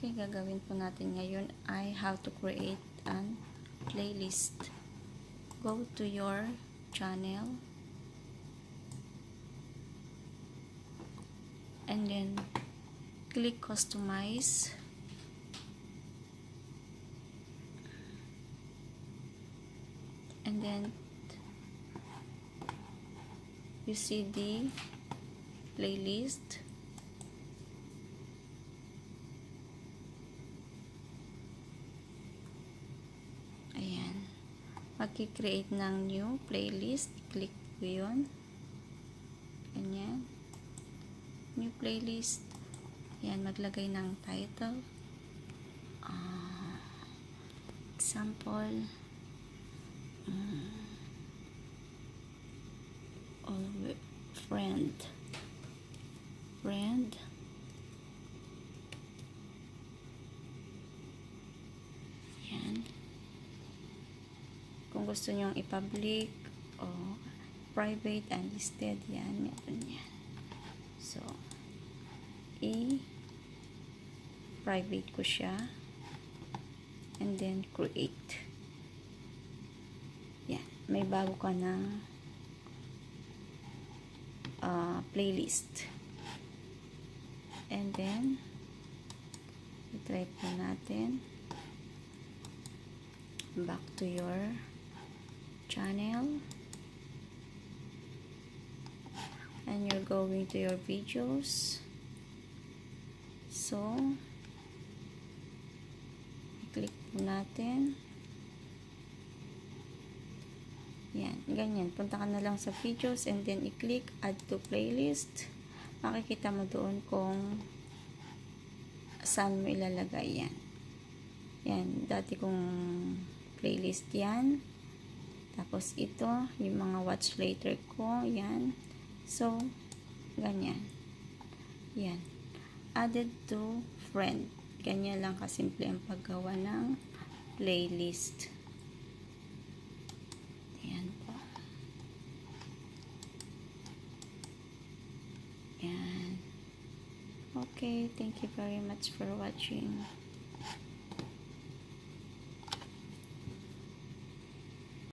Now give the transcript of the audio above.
Okay, gagawin po natin ngayon ay how to create an playlist. Go to your channel and then click customize, and then you see the playlist. Ayan, mag-create ng new playlist, click ko yun, ganyan, new playlist. Ayan, maglagay ng title, example, friend, yan. Kung gusto nyong i-public o private and listed, yan, meron yan. So, i-private ko siya and then create. Yan, may bago ka ng playlist. And then i-try po natin, back to your channel, and you're going to your videos. So i-click po natin. Yan, ganyan. Punta ka na lang sa videos and then i-click add to playlist. Makikita mo doon kung saan mo ilalagay yan. Yan, dati kong playlist yan. Tapos ito, yung mga watch later ko, yan. So, ganyan. Yan. Added to friend. Ganyan lang kasimple ang paggawa ng playlist. Yan po. Yan. Okay, thank you very much for watching.